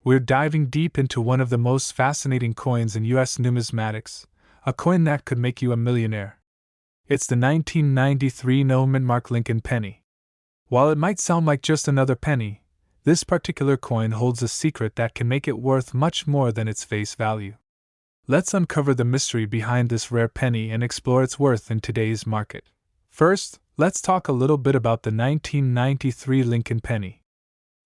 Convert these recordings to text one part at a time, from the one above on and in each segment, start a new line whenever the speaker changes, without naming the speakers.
we're diving deep into one of the most fascinating coins in US numismatics, a coin that could make you a millionaire. It's the 1993 no-mint mark Lincoln penny. While it might sound like just another penny, this particular coin holds a secret that can make it worth much more than its face value. Let's uncover the mystery behind this rare penny and explore its worth in today's market. First, let's talk a little bit about the 1993 Lincoln penny.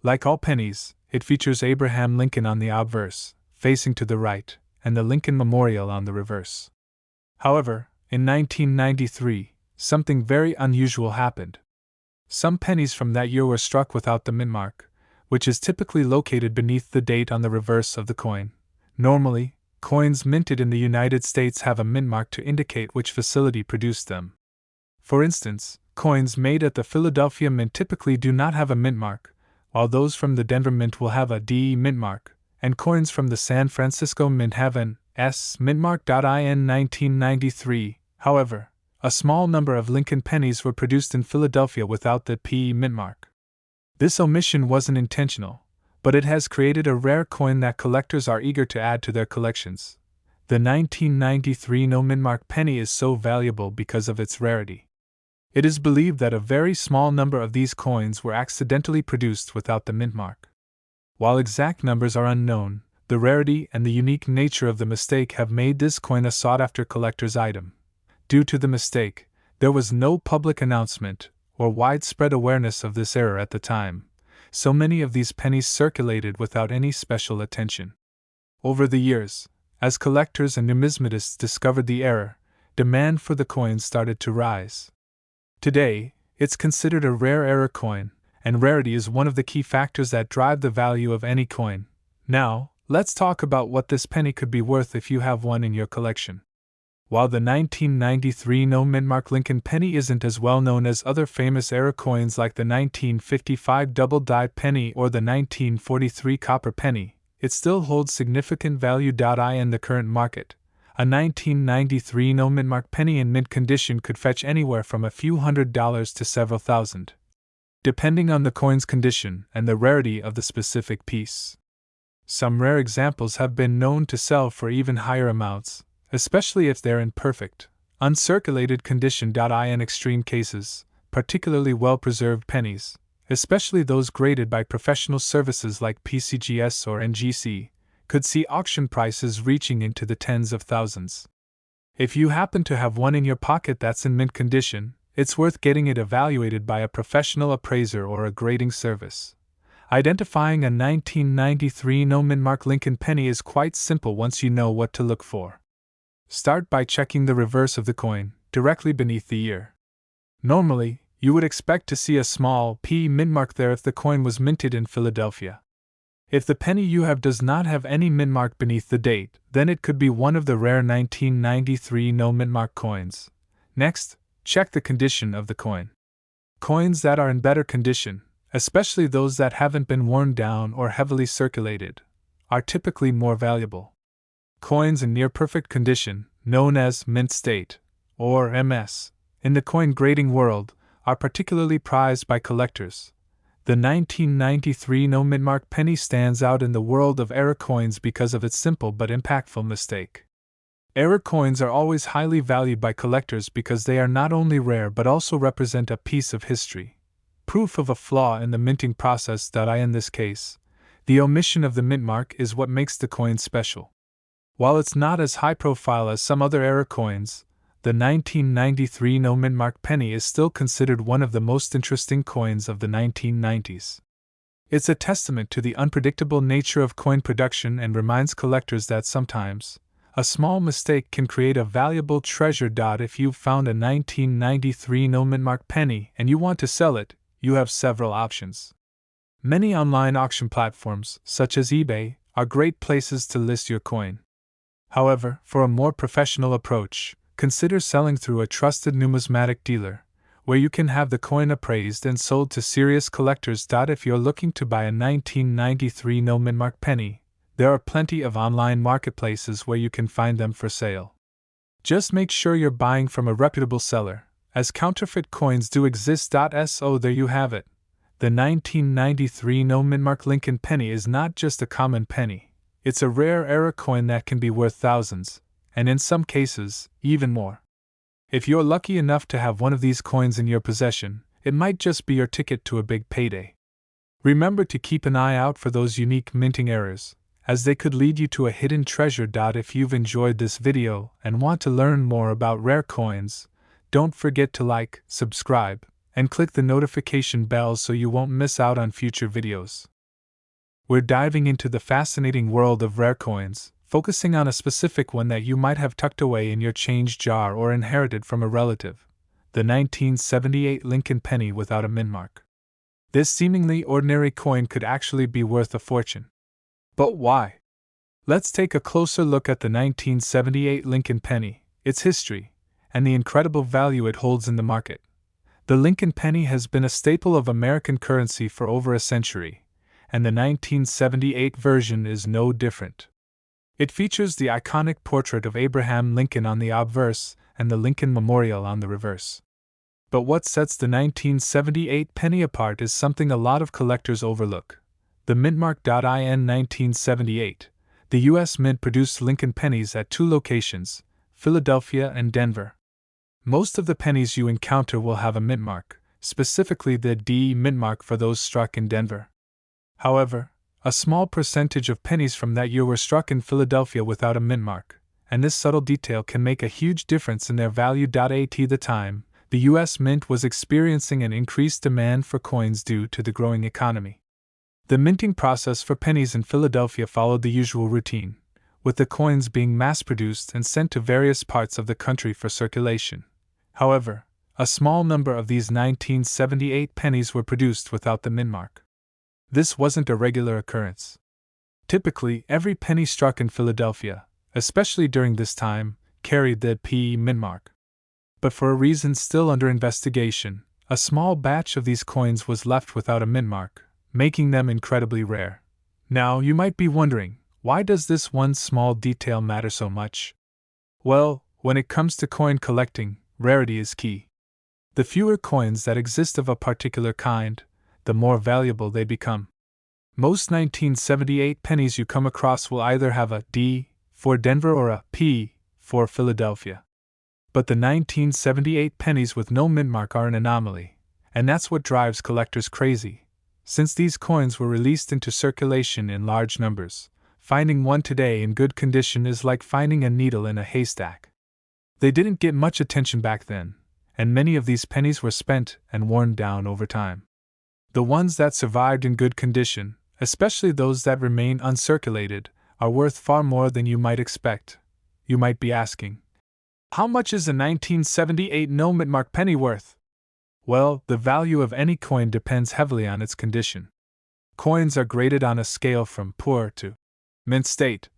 Like all pennies, it features Abraham Lincoln on the obverse, facing to the right, and the Lincoln Memorial on the reverse. However, in 1993, something very unusual happened. Some pennies from that year were struck without the mint mark, which is typically located beneath the date on the reverse of the coin. Normally, coins minted in the United States have a mint mark to indicate which facility produced them. For instance, coins made at the Philadelphia Mint typically do not have a mint mark, while those from the Denver Mint will have a DE mint mark, and coins from the San Francisco Mint have an S mint mark. In 1993, however, a small number of Lincoln pennies were produced in Philadelphia without the PE mint mark. This omission wasn't intentional, but it has created a rare coin that collectors are eager to add to their collections. The 1993 no mint mark penny is so valuable because of its rarity. It is believed that a very small number of these coins were accidentally produced without the mint mark. While exact numbers are unknown, the rarity and the unique nature of the mistake have made this coin a sought-after collector's item. Due to the mistake, there was no public announcement or widespread awareness of this error at the time, so many of these pennies circulated without any special attention. Over the years, as collectors and numismatists discovered the error, demand for the coin started to rise. Today, it's considered a rare error coin, and rarity is one of the key factors that drive the value of any coin. Now, let's talk about what this penny could be worth if you have one in your collection. While the 1993 no mint mark Lincoln penny isn't as well known as other famous error coins like the 1955 double-die penny or the 1943 copper penny, it still holds significant value. In the current market, a 1993 no mint mark penny in mint condition could fetch anywhere from a few $100s to several thousand, depending on the coin's condition and the rarity of the specific piece. Some rare examples have been known to sell for even higher amounts, especially if they're in perfect, uncirculated condition. In extreme cases, particularly well-preserved pennies, especially those graded by professional services like PCGS or NGC, could see auction prices reaching into the tens of thousands. If you happen to have one in your pocket that's in mint condition, it's worth getting it evaluated by a professional appraiser or a grading service. Identifying a 1993 no mint mark Lincoln penny is quite simple once you know what to look for. Start by checking the reverse of the coin, directly beneath the year. Normally, you would expect to see a small P mint mark there if the coin was minted in Philadelphia. If the penny you have does not have any mint mark beneath the date, then it could be one of the rare 1993 no mint mark coins. Next, check the condition of the coin. Coins that are in better condition, especially those that haven't been worn down or heavily circulated, are typically more valuable. Coins in near-perfect condition, known as mint state, or MS, in the coin grading world, are particularly prized by collectors. The 1993 no mint mark penny stands out in the world of error coins because of its simple but impactful mistake. Error coins are always highly valued by collectors because they are not only rare but also represent a piece of history, proof of a flaw in the minting process. In this case, the omission of the mint mark is what makes the coin special. While it's not as high profile as some other error coins, the 1993 no mint mark penny is still considered one of the most interesting coins of the 1990s. It's a testament to the unpredictable nature of coin production and reminds collectors that sometimes, a small mistake can create a valuable treasure. If you've found a 1993 no mint mark penny and you want to sell it, you have several options. Many online auction platforms, such as eBay, are great places to list your coin. However, for a more professional approach, consider selling through a trusted numismatic dealer, where you can have the coin appraised and sold to serious collectors. If you're looking to buy a 1993 no mint mark penny, there are plenty of online marketplaces where you can find them for sale. Just make sure you're buying from a reputable seller, as counterfeit coins do exist. So there you have it, The 1993 no-mint-mark Lincoln penny is not just a common penny, it's a rare era coin that can be worth thousands, and in some cases, even more. If you're lucky enough to have one of these coins in your possession, it might just be your ticket to a big payday. Remember to keep an eye out for those unique minting errors, as they could lead you to a hidden treasure. If you've enjoyed this video and want to learn more about rare coins, don't forget to like, subscribe, and click the notification bell so you won't miss out on future videos. We're diving into the fascinating world of rare coins, focusing on a specific one that you might have tucked away in your change jar or inherited from a relative: the 1978 Lincoln penny without a mint mark. This seemingly ordinary coin could actually be worth a fortune. But why? Let's take a closer look at the 1978 Lincoln penny, its history, and the incredible value it holds in the market. The Lincoln penny has been a staple of American currency for over a century, and the 1978 version is no different. It features the iconic portrait of Abraham Lincoln on the obverse and the Lincoln Memorial on the reverse. But what sets the 1978 penny apart is something a lot of collectors overlook: the mintmark. In 1978, the U.S. Mint produced Lincoln pennies at two locations, Philadelphia and Denver. Most of the pennies you encounter will have a mint mark, specifically the D mint mark for those struck in Denver. However, a small percentage of pennies from that year were struck in Philadelphia without a mint mark, and this subtle detail can make a huge difference in their value. At the time, the U.S. Mint was experiencing an increased demand for coins due to the growing economy. The minting process for pennies in Philadelphia followed the usual routine, with the coins being mass-produced and sent to various parts of the country for circulation. However, a small number of these 1978 pennies were produced without the mint mark. This wasn't a regular occurrence. Typically, every penny struck in Philadelphia, especially during this time, carried the P mint mark. But for a reason still under investigation, a small batch of these coins was left without a mint mark, making them incredibly rare. Now, you might be wondering, why does this one small detail matter so much? Well, when it comes to coin collecting, rarity is key. The fewer coins that exist of a particular kind, the more valuable they become. Most 1978 pennies you come across will either have a D for Denver or a P for Philadelphia. But the 1978 pennies with no mint mark are an anomaly, and that's what drives collectors crazy. Since these coins were released into circulation in large numbers, finding one today in good condition is like finding a needle in a haystack. They didn't get much attention back then, and many of these pennies were spent and worn down over time. The ones that survived in good condition, especially those that remain uncirculated, are worth far more than you might expect. You might be asking, how much is a 1978 no mint mark penny worth? Well, the value of any coin depends heavily on its condition. Coins are graded on a scale from poor to mint state,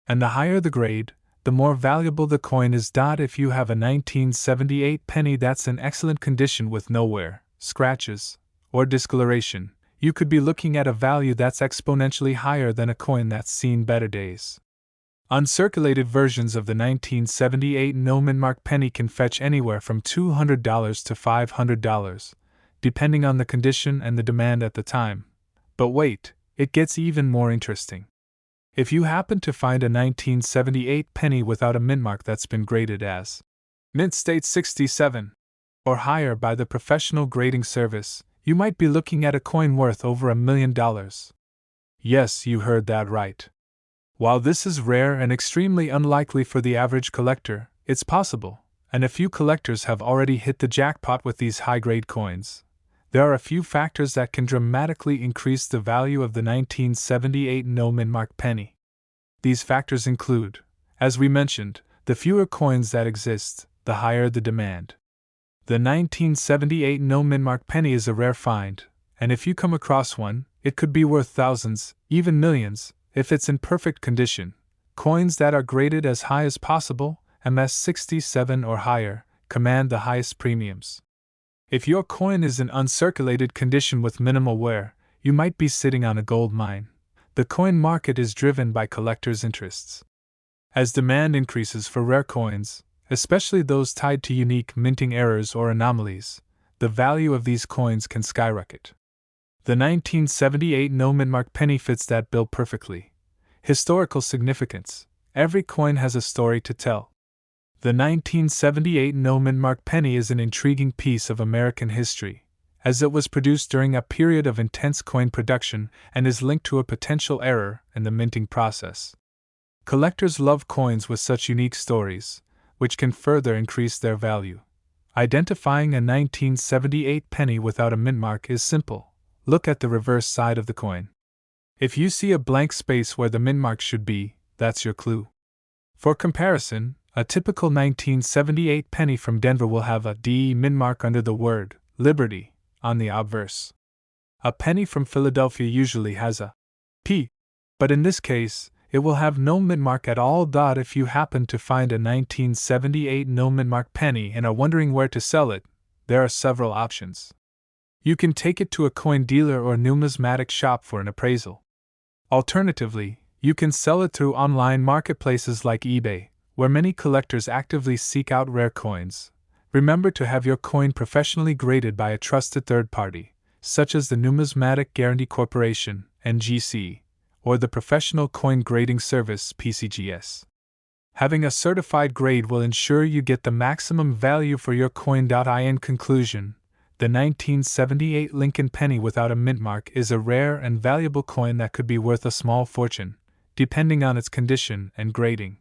and the higher the grade, the more valuable the coin is. If you have a 1978 penny that's in excellent condition with no wear, scratches, or discoloration, you could be looking at a value that's exponentially higher than a coin that's seen better days. Uncirculated versions of the 1978 no mint mark penny can fetch anywhere from $200 to $500, depending on the condition and the demand at the time. But wait, it gets even more interesting. If you happen to find a 1978 penny without a mint mark that's been graded as mint state 67 or higher by the professional grading service, you might be looking at a coin worth over $1 million. Yes, you heard that right. While this is rare and extremely unlikely for the average collector, it's possible, and a few collectors have already hit the jackpot with these high-grade coins. There are a few factors that can dramatically increase the value of the 1978 no mint mark penny. These factors include, as we mentioned, the fewer coins that exist, the higher the demand. The 1978 no mint mark penny is a rare find, and if you come across one, it could be worth thousands, even millions, if it's in perfect condition. Coins that are graded as high as possible, MS 67 or higher, command the highest premiums. If your coin is in uncirculated condition with minimal wear, you might be sitting on a gold mine. The coin market is driven by collectors' interests. As demand increases for rare coins, especially those tied to unique minting errors or anomalies, the value of these coins can skyrocket. The 1978 no-mint-mark penny fits that bill perfectly. Historical significance. Every coin has a story to tell. The 1978 no-mint-mark penny is an intriguing piece of American history, as it was produced during a period of intense coin production and is linked to a potential error in the minting process. Collectors love coins with such unique stories, which can further increase their value. Identifying a 1978 penny without a mint mark is simple. Look at the reverse side of the coin. If you see a blank space where the mint mark should be, that's your clue. For comparison, a typical 1978 penny from Denver will have a D mint mark under the word Liberty on the obverse. A penny from Philadelphia usually has a P, but in this case, it will have no mint mark at all. If you happen to find a 1978 no mint mark penny and are wondering where to sell it, there are several options. You can take it to a coin dealer or numismatic shop for an appraisal. Alternatively, you can sell it through online marketplaces like eBay, where many collectors actively seek out rare coins. Remember to have your coin professionally graded by a trusted third party, such as the Numismatic Guarantee Corporation, NGC, or the Professional Coin Grading Service, PCGS. Having a certified grade will ensure you get the maximum value for your coin. In conclusion, the 1978 Lincoln penny without a mint mark is a rare and valuable coin that could be worth a small fortune, depending on its condition and grading.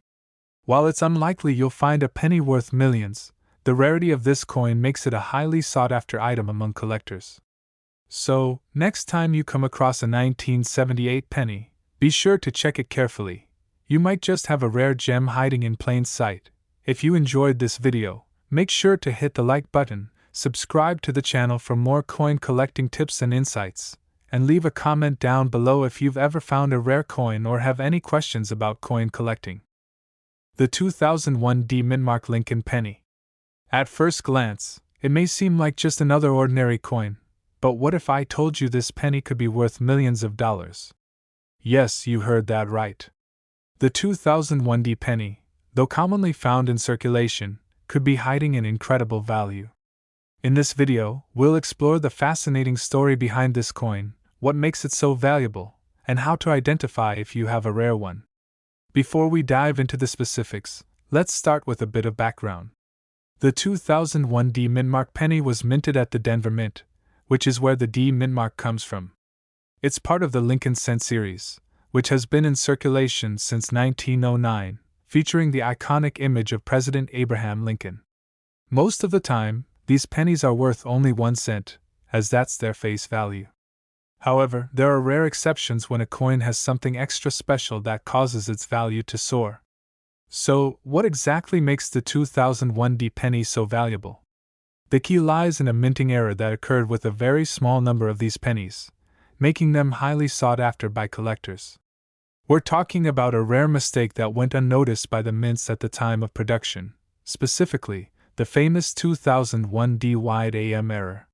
While it's unlikely you'll find a penny worth millions, the rarity of this coin makes it a highly sought-after item among collectors. So, next time you come across a 1978 penny, be sure to check it carefully. You might just have a rare gem hiding in plain sight. If you enjoyed this video, make sure to hit the like button, subscribe to the channel for more coin collecting tips and insights, and leave a comment down below if you've ever found a rare coin or have any questions about coin collecting. The 2001 D mint mark Lincoln penny. At first glance, it may seem like just another ordinary coin, but what if I told you this penny could be worth millions of dollars? Yes, you heard that right. The 2001 D penny, though commonly found in circulation, could be hiding an incredible value. In this video, we'll explore the fascinating story behind this coin, what makes it so valuable, and how to identify if you have a rare one. Before we dive into the specifics, let's start with a bit of background. The 2001 D mint mark penny was minted at the Denver Mint, which is where the D mint mark comes from. It's part of the Lincoln Cent series, which has been in circulation since 1909, featuring the iconic image of President Abraham Lincoln. Most of the time, these pennies are worth only 1 cent, as that's their face value. However, there are rare exceptions when a coin has something extra special that causes its value to soar. So, what exactly makes the 2001 D penny so valuable? The key lies in a minting error that occurred with a very small number of these pennies, making them highly sought after by collectors. We're talking about a rare mistake that went unnoticed by the mints at the time of production, specifically, the famous 2001 D wide AM error.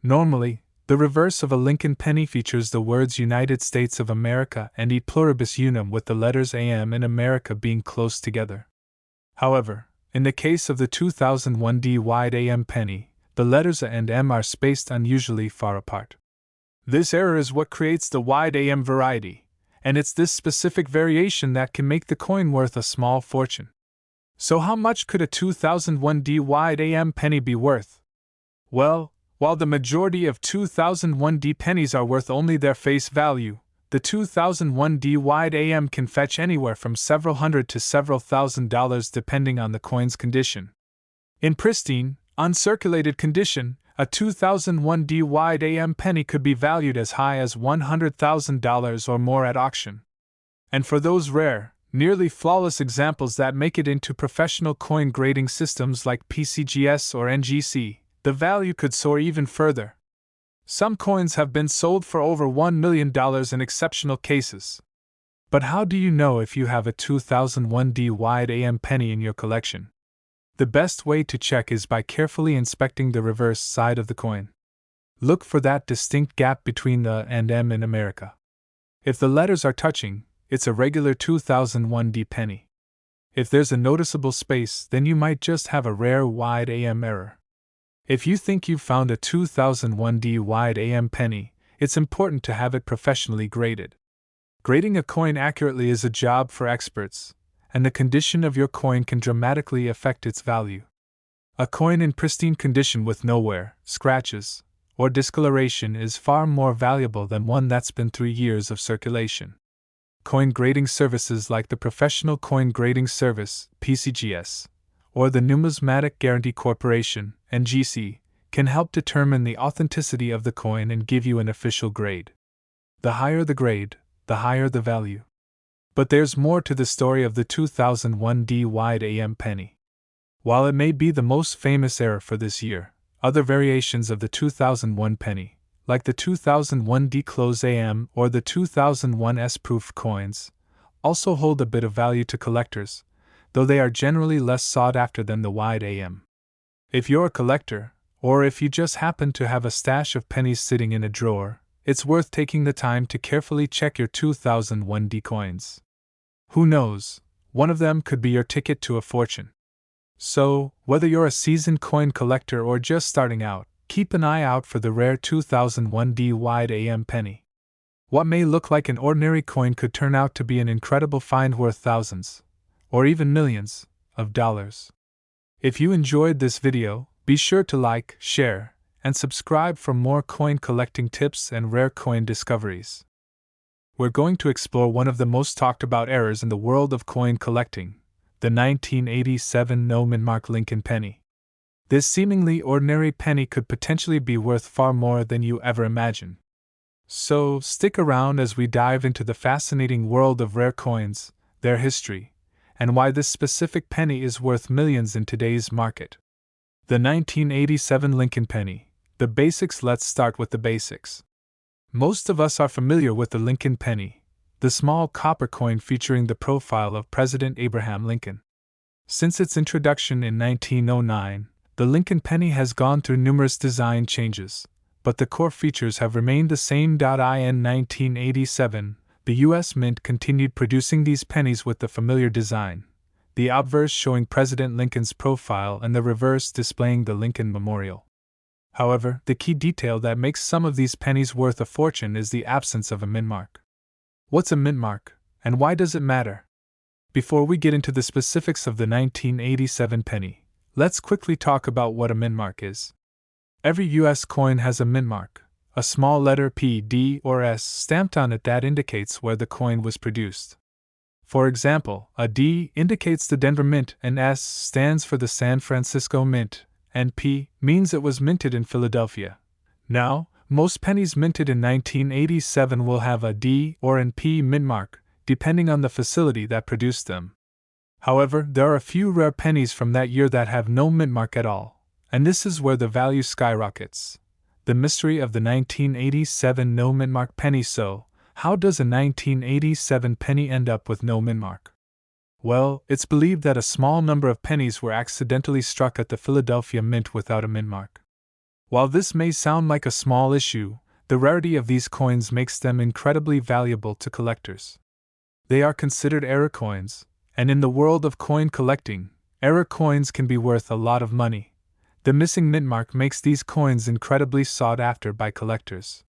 Normally, the reverse of a Lincoln penny features the words United States of America and E pluribus unum, with the letters AM in America being close together. However, in the case of the 2001 D wide AM penny, the letters A and M are spaced unusually far apart. This error is what creates the wide AM variety, and it's this specific variation that can make the coin worth a small fortune. So how much could a 2001 D wide AM penny be worth? Well, while the majority of 2001 D pennies are worth only their face value, the 2001 D wide AM can fetch anywhere from several hundred to several $1,000s depending on the coin's condition. In pristine, uncirculated condition, a 2001 D wide AM penny could be valued as high as $100,000 or more at auction. And for those rare, nearly flawless examples that make it into professional coin grading systems like PCGS or NGC, the value could soar even further. Some coins have been sold for over $1 million in exceptional cases. But how do you know if you have a 2001 D wide AM penny in your collection? The best way to check is by carefully inspecting the reverse side of the coin. Look for that distinct gap between the and M in America. If the letters are touching, it's a regular 2001 D penny. If there's a noticeable space, then you might just have a rare wide AM error. If you think you've found a 2001 D wide AM penny, it's important to have it professionally graded. Grading a coin accurately is a job for experts, and the condition of your coin can dramatically affect its value. A coin in pristine condition with no wear, scratches, or discoloration is far more valuable than one that's been through years of circulation. Coin grading services like the Professional Coin Grading Service, PCGS, or the Numismatic Guarantee Corporation, NGC, can help determine the authenticity of the coin and give you an official grade. The higher the grade, the higher the value. But there's more to the story of the 2001 D wide AM penny. While it may be the most famous error for this year, other variations of the 2001 penny, like the 2001 D close AM or the 2001 S-proof coins, also hold a bit of value to collectors, though they are generally less sought after than the wide AM. If you're a collector, or if you just happen to have a stash of pennies sitting in a drawer, it's worth taking the time to carefully check your 2001 D coins. Who knows, one of them could be your ticket to a fortune. So, whether you're a seasoned coin collector or just starting out, keep an eye out for the rare 2001 D wide AM penny. What may look like an ordinary coin could turn out to be an incredible find worth thousands, or even millions, of dollars. If you enjoyed this video, be sure to like, share, and subscribe for more coin collecting tips and rare coin discoveries. We're going to explore one of the most talked about errors in the world of coin collecting, the 1987 no-min-mark Lincoln penny. This seemingly ordinary penny could potentially be worth far more than you ever imagine. So, stick around as we dive into the fascinating world of rare coins, their history, and why this specific penny is worth millions in today's market. The 1987 Lincoln penny, the basics. Let's start with the basics. Most of us are familiar with the Lincoln penny, the small copper coin featuring the profile of President Abraham Lincoln. Since its introduction in 1909, the Lincoln penny has gone through numerous design changes, but the core features have remained the same. In 1987, the U.S. Mint continued producing these pennies with the familiar design, the obverse showing President Lincoln's profile and the reverse displaying the Lincoln Memorial. However, the key detail that makes some of these pennies worth a fortune is the absence of a mint mark. What's a mint mark, and why does it matter? Before we get into the specifics of the 1987 penny, let's quickly talk about what a mint mark is. Every U.S. coin has a mint mark, a small letter P, D, or S stamped on it that indicates where the coin was produced. For example, a D indicates the Denver Mint, and S stands for the San Francisco Mint, and P means it was minted in Philadelphia. Now, most pennies minted in 1987 will have a D or an P mint mark, depending on the facility that produced them. However, there are a few rare pennies from that year that have no mint mark at all, and this is where the value skyrockets. The mystery of the 1987 no mint mark penny. So, how does a 1987 penny end up with no mint mark? Well, it's believed that a small number of pennies were accidentally struck at the Philadelphia Mint without a mint mark. While this may sound like a small issue, the rarity of these coins makes them incredibly valuable to collectors. They are considered error coins, and in the world of coin collecting, error coins can be worth a lot of money. The missing mint mark makes these coins incredibly sought after by collectors.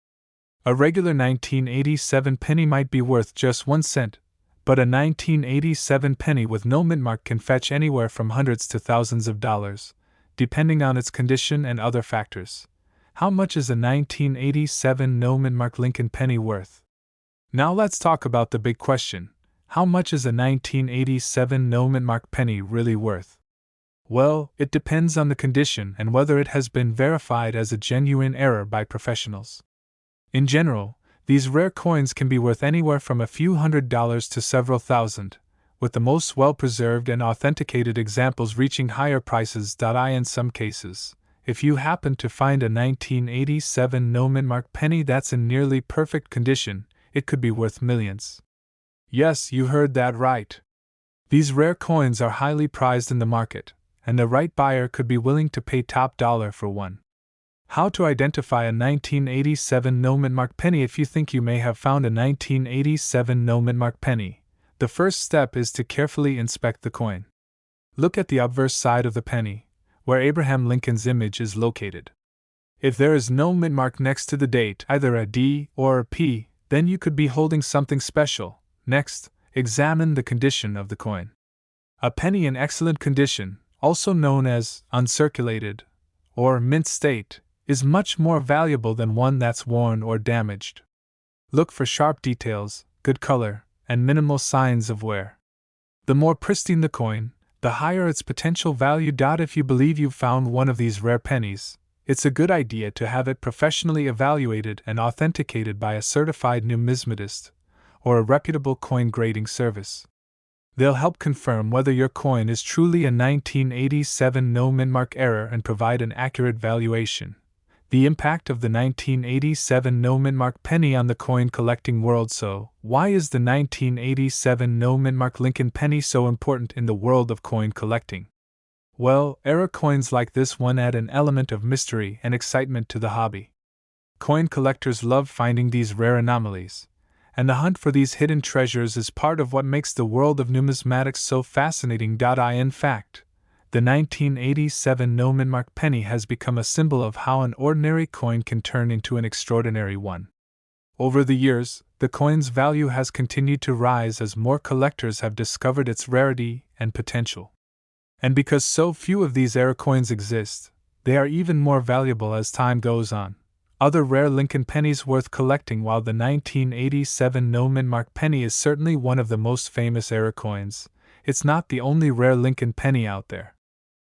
A regular 1987 penny might be worth just 1 cent, but a 1987 penny with no mint mark can fetch anywhere from hundreds to thousands of dollars, depending on its condition and other factors. How much is a 1987 no mint mark Lincoln penny worth? Now let's talk about the big question: how much is a 1987 no mint mark penny really worth? Well, it depends on the condition and whether it has been verified as a genuine error by professionals. In general, these rare coins can be worth anywhere from a few $100s to several thousand, with the most well-preserved and authenticated examples reaching higher prices. In some cases, if you happen to find a 1987 no mint mark penny that's in nearly perfect condition, it could be worth millions. Yes, you heard that right. These rare coins are highly prized in the market, and the right buyer could be willing to pay top dollar for one. How to identify a 1987 no mint mark penny? If you think you may have found a 1987 no mint mark penny, the first step is to carefully inspect the coin. Look at the obverse side of the penny, where Abraham Lincoln's image is located. If there is no mint mark next to the date, either a D or a P, then you could be holding something special. Next, examine the condition of the coin. A penny in excellent condition, also known as uncirculated or mint state, is much more valuable than one that's worn or damaged. Look for sharp details, good color, and minimal signs of wear. The more pristine the coin, the higher its potential value. If you believe you've found one of these rare pennies, it's a good idea to have it professionally evaluated and authenticated by a certified numismatist or a reputable coin grading service. They'll help confirm whether your coin is truly a 1987 no mint mark error and provide an accurate valuation. The impact of the 1987 no mint mark penny on the coin collecting world. So, why is the 1987 no mint mark Lincoln penny so important in the world of coin collecting? Well, error coins like this one add an element of mystery and excitement to the hobby. Coin collectors love finding these rare anomalies, and the hunt for these hidden treasures is part of what makes the world of numismatics so fascinating. In fact, the 1987 no mint mark penny has become a symbol of how an ordinary coin can turn into an extraordinary one. Over the years, the coin's value has continued to rise as more collectors have discovered its rarity and potential. And because so few of these error coins exist, they are even more valuable as time goes on. Other rare Lincoln pennies worth collecting. While the 1987 no mint mark penny is certainly one of the most famous error coins, it's not the only rare Lincoln penny out there.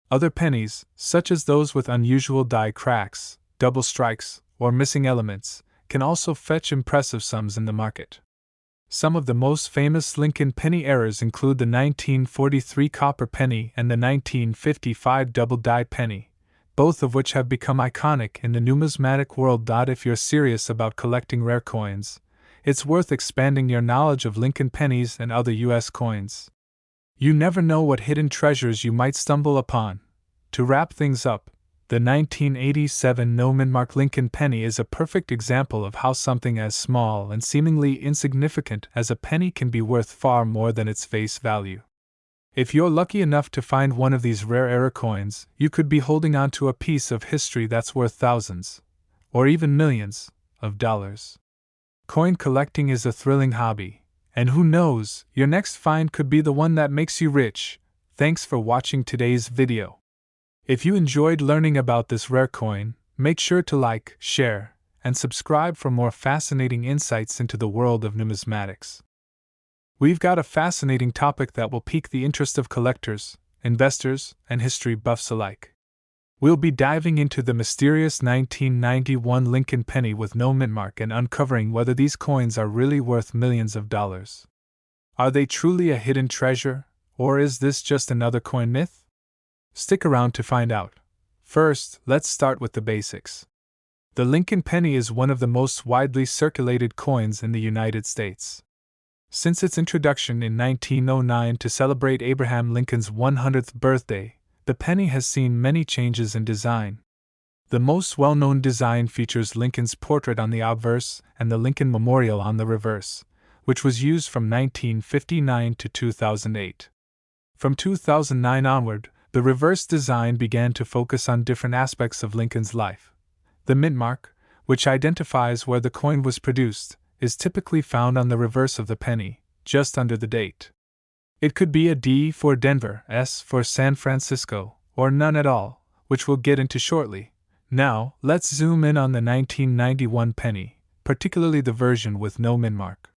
Other pennies, such as those with unusual die cracks, double strikes, or missing elements, can also fetch impressive sums in the market. Some of the most famous Lincoln penny errors include the 1943 copper penny and the 1955 double die penny, both of which have become iconic in the numismatic world. If you're serious about collecting rare coins, it's worth expanding your knowledge of Lincoln pennies and other U.S. coins. You never know what hidden treasures you might stumble upon. To wrap things up, the 1987 no mint mark Lincoln penny is a perfect example of how something as small and seemingly insignificant as a penny can be worth far more than its face value. If you're lucky enough to find one of these rare error coins, you could be holding on to a piece of history that's worth thousands, or even millions, of dollars. Coin collecting is a thrilling hobby, and who knows, your next find could be the one that makes you rich. Thanks for watching today's video. If you enjoyed learning about this rare coin, make sure to like, share, and subscribe for more fascinating insights into the world of numismatics. We've got a fascinating topic that will pique the interest of collectors, investors, and history buffs alike. We'll be diving into the mysterious 1991 Lincoln penny with no mint mark and uncovering whether these coins are really worth millions of dollars. Are they truly a hidden treasure, or is this just another coin myth? Stick around to find out. First, let's start with the basics. The Lincoln penny is one of the most widely circulated coins in the United States. Since its introduction in 1909 to celebrate Abraham Lincoln's 100th birthday, the penny has seen many changes in design. The most well-known design features Lincoln's portrait on the obverse and the Lincoln Memorial on the reverse, which was used from 1959 to 2008. From 2009 onward, the reverse design began to focus on different aspects of Lincoln's life. The mint mark, which identifies where the coin was produced, is typically found on the reverse of the penny, just under the date. It could be a D for Denver, S for San Francisco, or none at all, which we'll get into shortly. Now, let's zoom in on the 1991 penny, particularly the version with no mint mark.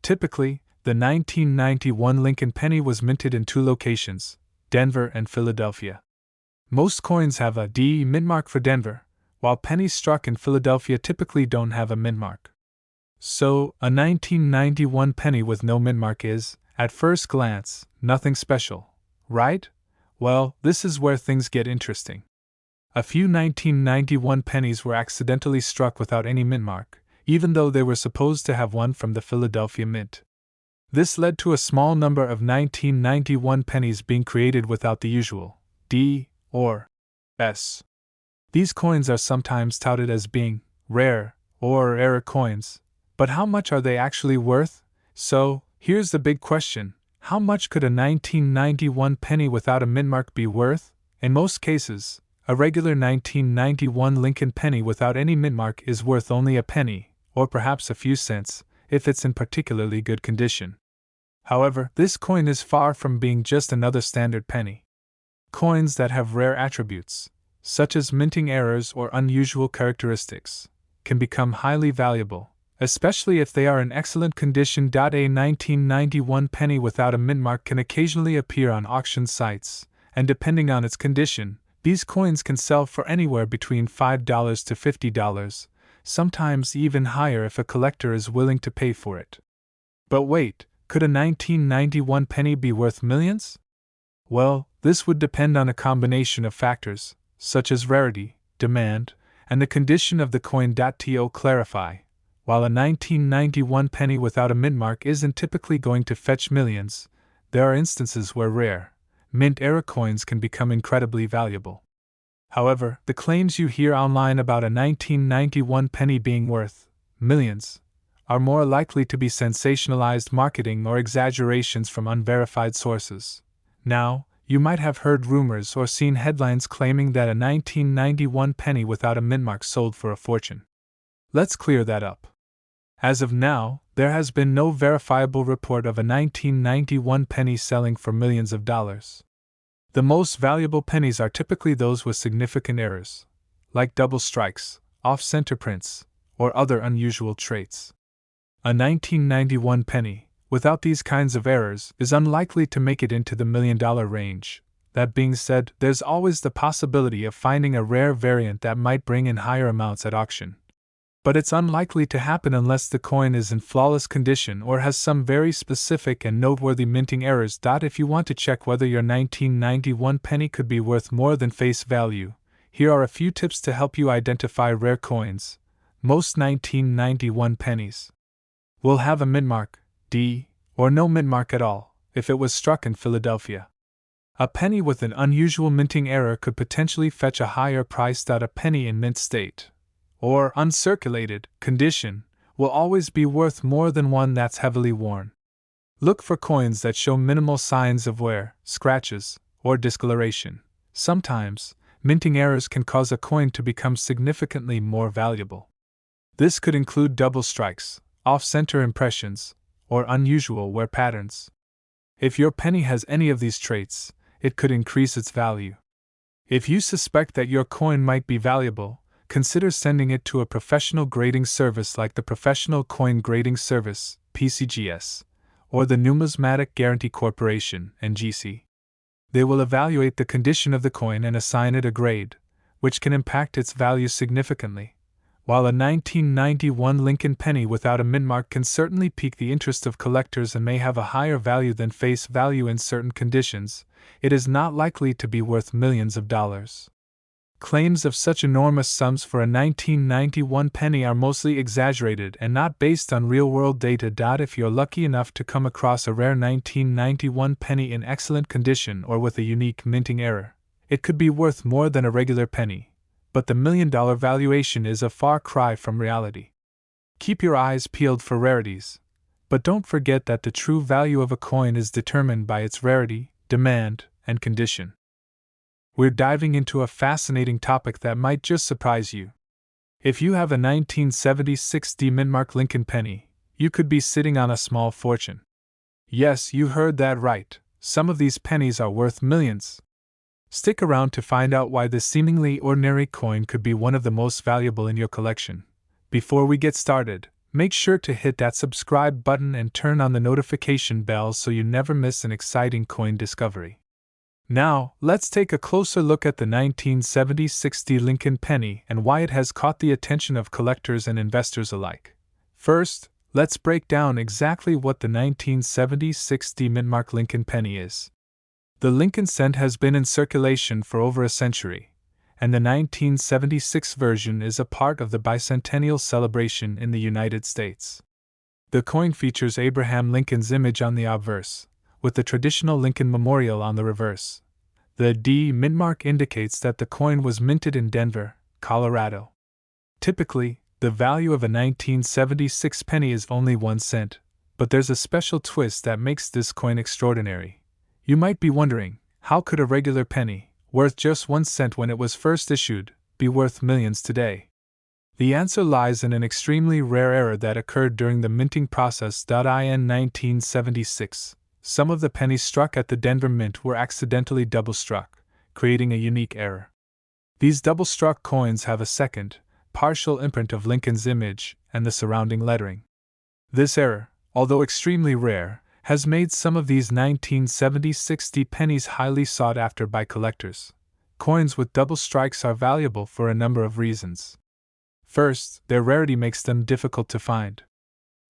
Typically, the 1991 Lincoln penny was minted in two locations, Denver and Philadelphia. Most coins have a D mint mark for Denver, while pennies struck in Philadelphia typically don't have a mint mark. So, a 1991 penny with no mint mark is, at first glance, nothing special, right? Well, this is where things get interesting. A few 1991 pennies were accidentally struck without any mint mark, even though they were supposed to have one from the Philadelphia Mint. This led to a small number of 1991 pennies being created without the usual D or S. These coins are sometimes touted as being rare or error coins, but how much are they actually worth? So, here's the big question: how much could a 1991 penny without a mint mark be worth? In most cases, A regular 1991 Lincoln penny without any mint mark is worth only a penny, or perhaps a few cents, if it's in particularly good condition. However, this coin is far from being just another standard penny. Coins that have rare attributes, such as minting errors or unusual characteristics, can become highly valuable, especially if they are in excellent condition. A 1991 penny without a mint mark can occasionally appear on auction sites, and depending on its condition, these coins can sell for anywhere between $5 to $50, sometimes even higher if a collector is willing to pay for it. But wait, could a 1991 penny be worth millions? Well, this would depend on a combination of factors, such as rarity, demand, and the condition of the coin. To clarify, while a 1991 penny without a mint mark isn't typically going to fetch millions, there are instances where rare, mint-era coins can become incredibly valuable. However, the claims you hear online about a 1991 penny being worth millions are more likely to be sensationalized marketing or exaggerations from unverified sources. Now, you might have heard rumors or seen headlines claiming that a 1991 penny without a mint mark sold for a fortune. Let's clear that up. As of now, there has been no verifiable report of a 1991 penny selling for millions of dollars. The most valuable pennies are typically those with significant errors, like double strikes, off-center prints, or other unusual traits. A 1991 penny, without these kinds of errors, is unlikely to make it into the $1,000,000 range. That being said, there's always the possibility of finding a rare variant that might bring in higher amounts at auction. But it's unlikely to happen unless the coin is in flawless condition or has some very specific and noteworthy minting errors. If you want to check whether your 1991 penny could be worth more than face value, here are a few tips to help you identify rare coins. Most 1991 pennies will have a mint mark, D, or no mint mark at all, if it was struck in Philadelphia. A penny with an unusual minting error could potentially fetch a higher price. A penny in mint state, or uncirculated condition, will always be worth more than one that's heavily worn. Look for coins that show minimal signs of wear, scratches, or discoloration. Sometimes, minting errors can cause a coin to become significantly more valuable. This could include double strikes, off-center impressions, or unusual wear patterns. If your penny has any of these traits, it could increase its value. If you suspect that your coin might be valuable, consider sending it to a professional grading service like the Professional Coin Grading Service, PCGS, or the Numismatic Guarantee Corporation, NGC. They will evaluate the condition of the coin and assign it a grade, which can impact its value significantly. While a 1991 Lincoln penny without a mint mark can certainly pique the interest of collectors and may have a higher value than face value in certain conditions, it is not likely to be worth millions of dollars. Claims of such enormous sums for a 1991 penny are mostly exaggerated and not based on real-world data. If you're lucky enough to come across a rare 1991 penny in excellent condition or with a unique minting error, it could be worth more than a regular penny, but the $1 million valuation is a far cry from reality. Keep your eyes peeled for rarities, but don't forget that the true value of a coin is determined by its rarity, demand, and condition. We're diving into a fascinating topic that might just surprise you. If you have a 1976 D mint-mark Lincoln penny, you could be sitting on a small fortune. Yes, you heard that right, some of these pennies are worth millions. Stick around to find out why this seemingly ordinary coin could be one of the most valuable in your collection. Before we get started, make sure to hit that subscribe button and turn on the notification bell so you never miss an exciting coin discovery. Now, let's take a closer look at the 1976 D Lincoln penny and why it has caught the attention of collectors and investors alike. First, let's break down exactly what the 1976 D mint-mark Lincoln penny is. The Lincoln cent has been in circulation for over a century, and the 1976 version is a part of the bicentennial celebration in the United States. The coin features Abraham Lincoln's image on the obverse, with the traditional Lincoln Memorial on the reverse. The D mint-mark indicates that the coin was minted in Denver, Colorado. Typically, the value of a 1976 penny is only 1 cent, but there's a special twist that makes this coin extraordinary. You might be wondering, how could a regular penny, worth just 1 cent when it was first issued, be worth millions today? The answer lies in an extremely rare error that occurred during the minting process. In 1976, some of the pennies struck at the Denver Mint were accidentally double-struck, creating a unique error. These double-struck coins have a second, partial imprint of Lincoln's image and the surrounding lettering. This error, although extremely rare, has made some of these 1976 pennies highly sought after by collectors. Coins with double strikes are valuable for a number of reasons. First, their rarity makes them difficult to find.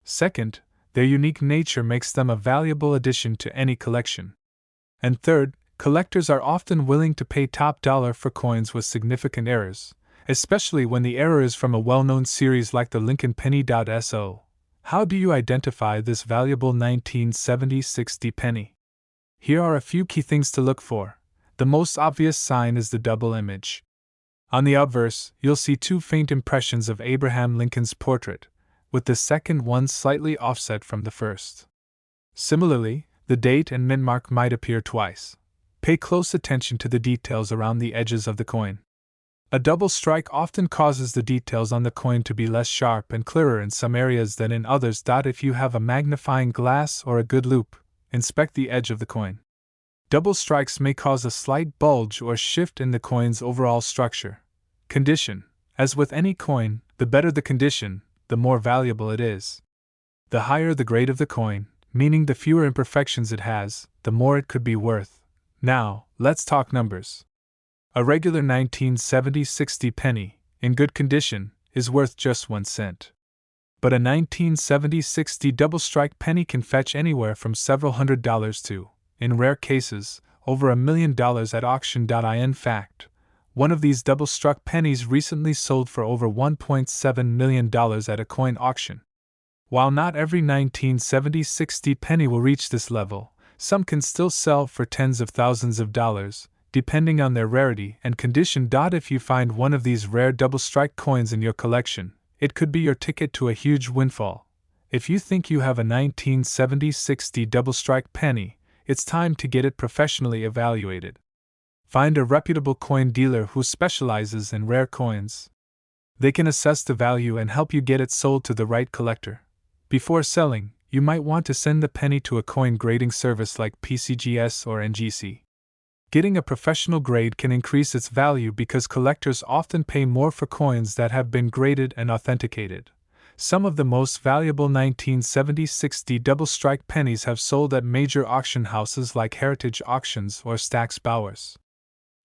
Second, their unique nature makes them a valuable addition to any collection. And third, collectors are often willing to pay top dollar for coins with significant errors, especially when the error is from a well-known series like the Lincoln Penny. So, how do you identify this valuable 1976 penny? Here are a few key things to look for. The most obvious sign is the double image. On the obverse, you'll see two faint impressions of Abraham Lincoln's portrait, with the second one slightly offset from the first. Similarly, the date and mint mark might appear twice. Pay close attention to the details around the edges of the coin. A double strike often causes the details on the coin to be less sharp and clearer in some areas than in others. If you have a magnifying glass or a good loupe, inspect the edge of the coin. Double strikes may cause a slight bulge or shift in the coin's overall structure. Condition: as with any coin, the better the condition, the more valuable it is. The higher the grade of the coin, meaning the fewer imperfections it has, the more it could be worth. Now, let's talk numbers. A regular 1976 penny, in good condition, is worth just 1 cent. But a 1976 double-strike penny can fetch anywhere from several $100s to, in rare cases, over $1 million at auction. In fact, one of these double-struck pennies recently sold for over $1.7 million at a coin auction. While not every 1976 penny will reach this level, some can still sell for tens of thousands of dollars, depending on their rarity and condition. If you find one of these rare double-strike coins in your collection, it could be your ticket to a huge windfall. If you think you have a 1976 double-strike penny, it's time to get it professionally evaluated. Find a reputable coin dealer who specializes in rare coins. They can assess the value and help you get it sold to the right collector. Before selling, you might want to send the penny to a coin grading service like PCGS or NGC. Getting a professional grade can increase its value because collectors often pay more for coins that have been graded and authenticated. Some of the most valuable 1976 double-strike pennies have sold at major auction houses like Heritage Auctions or Stack's Bowers.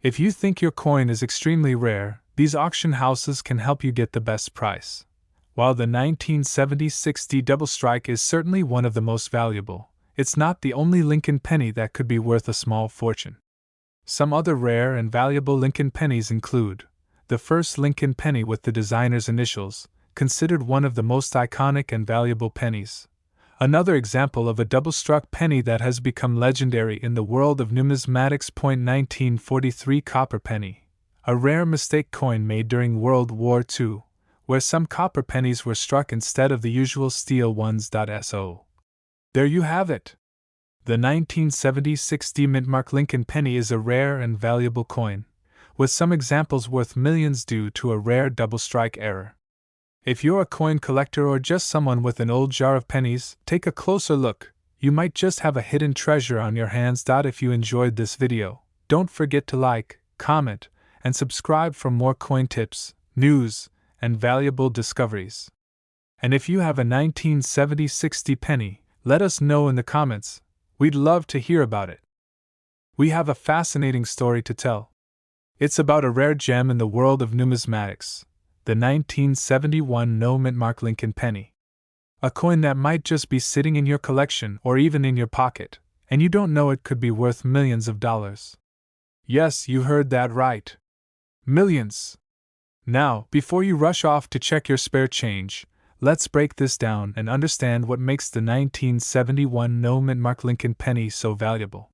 If you think your coin is extremely rare, these auction houses can help you get the best price. While the 1976 double-strike is certainly one of the most valuable, it's not the only Lincoln penny that could be worth a small fortune. Some other rare and valuable Lincoln pennies include the first Lincoln penny with the designer's initials, considered one of the most iconic and valuable pennies. Another example of a double-struck penny that has become legendary in the world of numismatics. 1943 copper penny, a rare mistake coin made during World War II, where some copper pennies were struck instead of the usual steel ones. So, there you have it. The 1976 mint-mark Lincoln penny is a rare and valuable coin, with some examples worth millions due to a rare double-strike error. If you're a coin collector or just someone with an old jar of pennies, take a closer look. You might just have a hidden treasure on your hands. If you enjoyed this video, don't forget to like, comment, and subscribe for more coin tips, news, and valuable discoveries. And if you have a 1976 penny, let us know in the comments. We'd love to hear about it. We have a fascinating story to tell. It's about a rare gem in the world of numismatics, the 1971 no mint-mark Lincoln penny. A coin that might just be sitting in your collection or even in your pocket, and you don't know it could be worth millions of dollars. Yes, you heard that right. Millions! Now, before you rush off to check your spare change, let's break this down and understand what makes the 1971 no mint-mark Lincoln penny so valuable.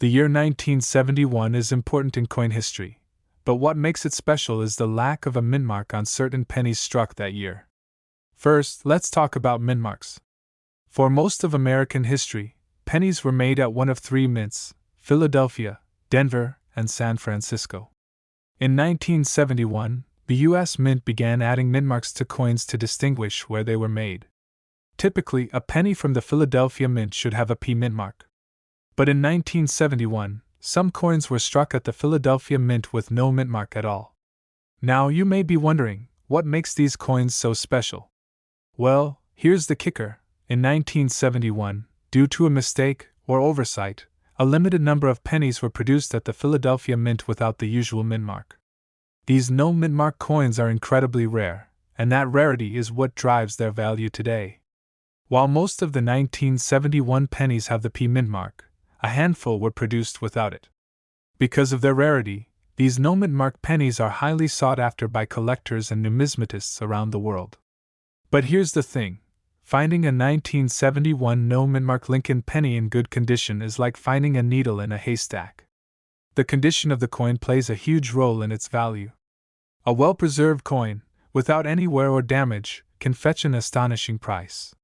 The year 1971 is important in coin history, but what makes it special is the lack of a mint mark on certain pennies struck that year. First, let's talk about mint marks. For most of American history, pennies were made at one of three mints: Philadelphia, Denver, and San Francisco. In 1971, the U.S. Mint began adding mintmarks to coins to distinguish where they were made. Typically, a penny from the Philadelphia Mint should have a P mintmark. But in 1971, some coins were struck at the Philadelphia Mint with no mintmark at all. Now you may be wondering, what makes these coins so special? Well, here's the kicker. In 1971, due to a mistake or oversight, a limited number of pennies were produced at the Philadelphia Mint without the usual mintmark. These no mintmark coins are incredibly rare, and that rarity is what drives their value today. While most of the 1971 pennies have the P mintmark, a handful were produced without it. Because of their rarity, these no mintmark pennies are highly sought after by collectors and numismatists around the world. But here's the thing. Finding a 1971 no mintmark Lincoln penny in good condition is like finding a needle in a haystack. The condition of the coin plays a huge role in its value. A well-preserved coin, without any wear or damage, can fetch an astonishing price.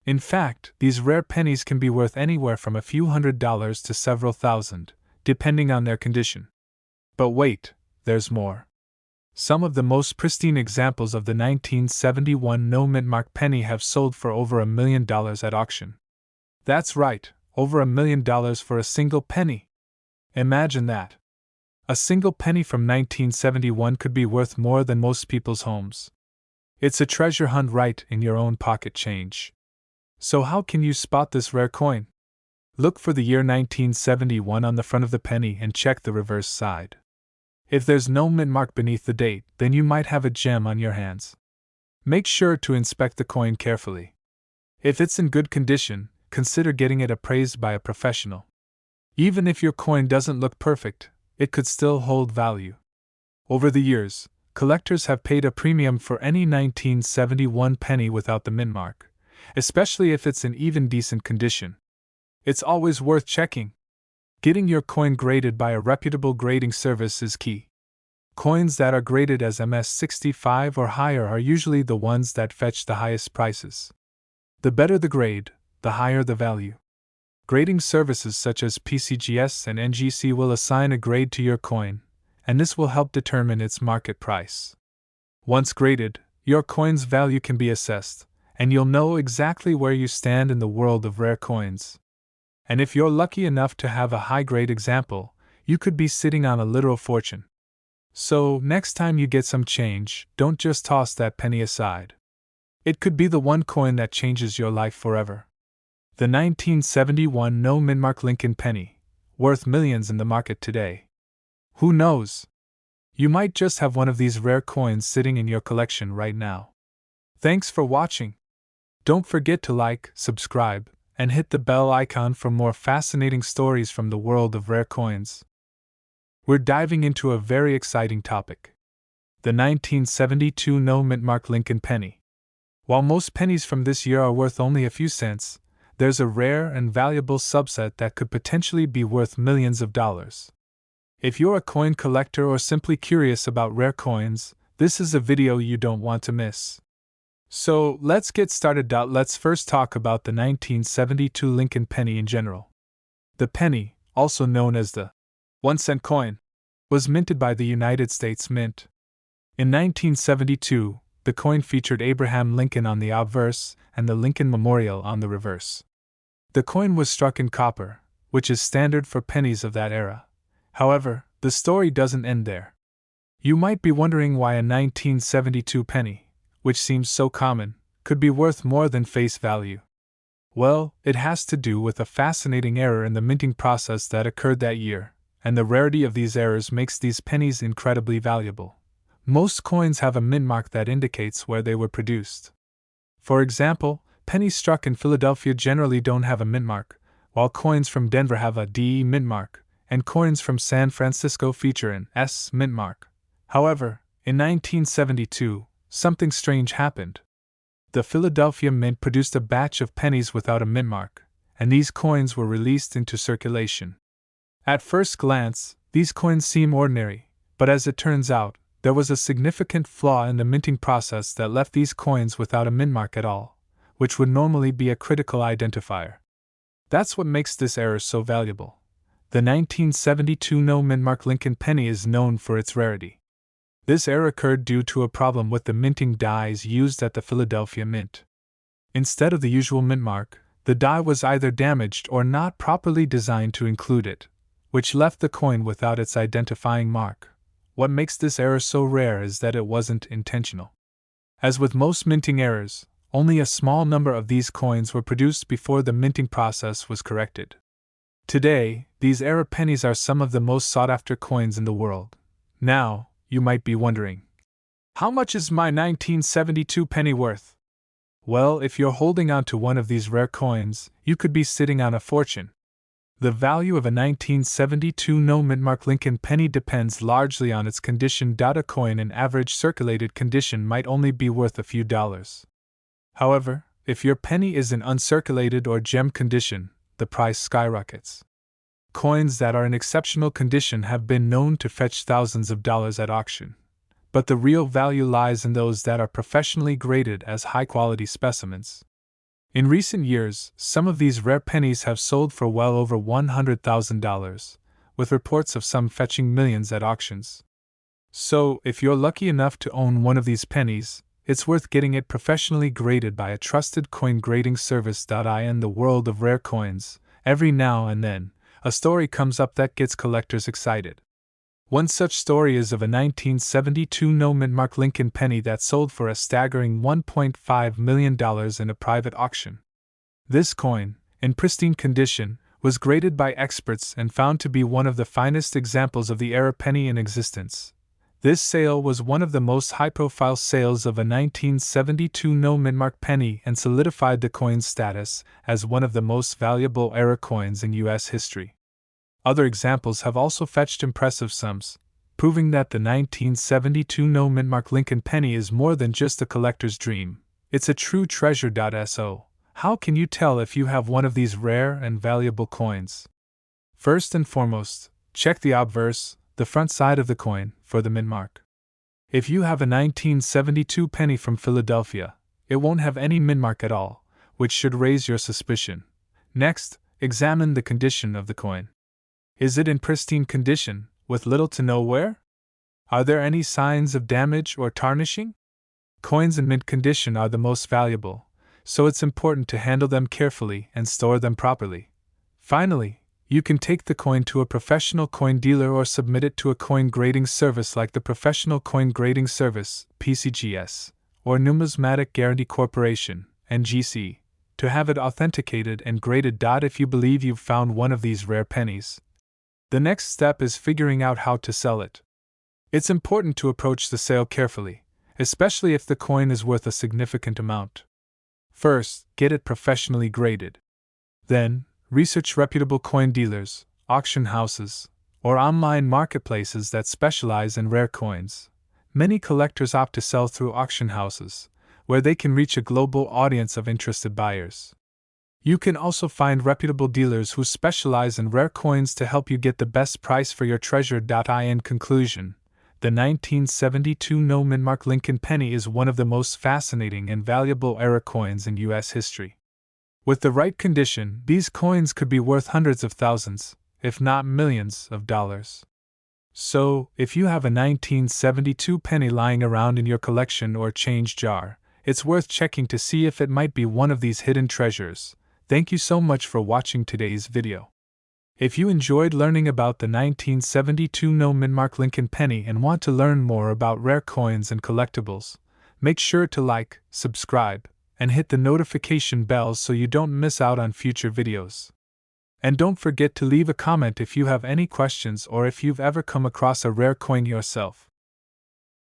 In fact, these rare pennies can be worth anywhere from a few $100s to several thousand, depending on their condition. But wait, there's more. Some of the most pristine examples of the 1971 no mintmark penny have sold for over $1 million at auction. That's right, over $1 million for a single penny. Imagine that. A single penny from 1971 could be worth more than most people's homes. It's a treasure hunt right in your own pocket change. So how can you spot this rare coin? Look for the year 1971 on the front of the penny and check the reverse side. If there's no mintmark beneath the date, then you might have a gem on your hands. Make sure to inspect the coin carefully. If it's in good condition, consider getting it appraised by a professional. Even if your coin doesn't look perfect, it could still hold value. Over the years, collectors have paid a premium for any 1971 penny without the mintmark, especially if it's in even decent condition. It's always worth checking. Getting your coin graded by a reputable grading service is key. Coins that are graded as MS65 or higher are usually the ones that fetch the highest prices. The better the grade, the higher the value. Grading services such as PCGS and NGC will assign a grade to your coin, and this will help determine its market price. Once graded, your coin's value can be assessed, and you'll know exactly where you stand in the world of rare coins. And if you're lucky enough to have a high-grade example, you could be sitting on a literal fortune. So, next time you get some change, don't just toss that penny aside. It could be the one coin that changes your life forever. The 1971 no mintmark Lincoln penny, worth millions in the market today. Who knows? You might just have one of these rare coins sitting in your collection right now. Thanks for watching. Don't forget to like, subscribe, and hit the bell icon for more fascinating stories from the world of rare coins. We're diving into a very exciting topic. The 1972 no mintmark Lincoln penny. While most pennies from this year are worth only a few cents, there's a rare and valuable subset that could potentially be worth millions of dollars. If you're a coin collector or simply curious about rare coins, this is a video you don't want to miss. So, let's get started. Let's first talk about the 1972 Lincoln penny in general. The penny, also known as the 1-cent coin, was minted by the United States Mint. In 1972, the coin featured Abraham Lincoln on the obverse and the Lincoln Memorial on the reverse. The coin was struck in copper, which is standard for pennies of that era. However, the story doesn't end there. You might be wondering why a 1972 penny, which seems so common, could be worth more than face value. Well, it has to do with a fascinating error in the minting process that occurred that year, and the rarity of these errors makes these pennies incredibly valuable. Most coins have a mintmark that indicates where they were produced. For example, pennies struck in Philadelphia generally don't have a mintmark, while coins from Denver have a D mintmark, and coins from San Francisco feature an S mintmark. However, in 1972, something strange happened. The Philadelphia Mint produced a batch of pennies without a mintmark, and these coins were released into circulation. At first glance, these coins seem ordinary, but as it turns out, there was a significant flaw in the minting process that left these coins without a mintmark at all, which would normally be a critical identifier. That's what makes this error so valuable. The The 1972 no-mint-mark Lincoln penny is known for its rarity. This error occurred due to a problem with the minting dies used at the Philadelphia Mint. Instead of the usual mint mark, the die was either damaged or not properly designed to include it, which left the coin without its identifying mark. What makes this error so rare is that it wasn't intentional. As with most minting errors, only a small number of these coins were produced before the minting process was corrected. Today, these error pennies are some of the most sought-after coins in the world. Now, you might be wondering, how much is my 1972 penny worth? Well, if you're holding on to one of these rare coins, you could be sitting on a fortune. The value of a 1972 no-mint-mark Lincoln penny depends largely on its condition. A coin in average circulated condition might only be worth a few dollars. However, if your penny is in uncirculated or gem condition, the price skyrockets. Coins that are in exceptional condition have been known to fetch thousands of dollars at auction. But the real value lies in those that are professionally graded as high-quality specimens. In recent years, some of these rare pennies have sold for well over $100,000, with reports of some fetching millions at auctions. So, if you're lucky enough to own one of these pennies, it's worth getting it professionally graded by a trusted coin grading service. In the world of rare coins, every now and then, a story comes up that gets collectors excited. One such story is of a 1972 no-mint-mark Lincoln penny that sold for a staggering $1.5 million in a private auction. This coin, in pristine condition, was graded by experts and found to be one of the finest examples of the error penny in existence. This sale was one of the most high-profile sales of a 1972 no-mint-mark penny and solidified the coin's status as one of the most valuable error coins in U.S. history. Other examples have also fetched impressive sums, proving that the 1972 no-mint-mark Lincoln penny is more than just a collector's dream. It's a true treasure. So, how can you tell if you have one of these rare and valuable coins? First and foremost, check the obverse, the front side of the coin, for the mint mark. If you have a 1972 penny from Philadelphia, it won't have any mint mark at all, which should raise your suspicion. Next, examine the condition of the coin. Is it in pristine condition, with little to no wear? Are there any signs of damage or tarnishing? Coins in mint condition are the most valuable, so it's important to handle them carefully and store them properly. Finally, you can take the coin to a professional coin dealer or submit it to a coin grading service like the Professional Coin Grading Service, PCGS, or Numismatic Guarantee Corporation, NGC, to have it authenticated and graded. If you believe you've found one of these rare pennies, the next step is figuring out how to sell it. It's important to approach the sale carefully, especially if the coin is worth a significant amount. First, get it professionally graded. Then, research reputable coin dealers, auction houses, or online marketplaces that specialize in rare coins. Many collectors opt to sell through auction houses, where they can reach a global audience of interested buyers. You can also find reputable dealers who specialize in rare coins to help you get the best price for your treasure. In conclusion, the 1972 no-mint-mark Lincoln penny is one of the most fascinating and valuable error coins in U.S. history. With the right condition, these coins could be worth hundreds of thousands, if not millions, of dollars. So, if you have a 1972 penny lying around in your collection or change jar, it's worth checking to see if it might be one of these hidden treasures. Thank you so much for watching today's video. If you enjoyed learning about the 1972 no-mint-mark Lincoln penny and want to learn more about rare coins and collectibles, make sure to like, subscribe, and hit the notification bell so you don't miss out on future videos. And don't forget to leave a comment if you have any questions or if you've ever come across a rare coin yourself.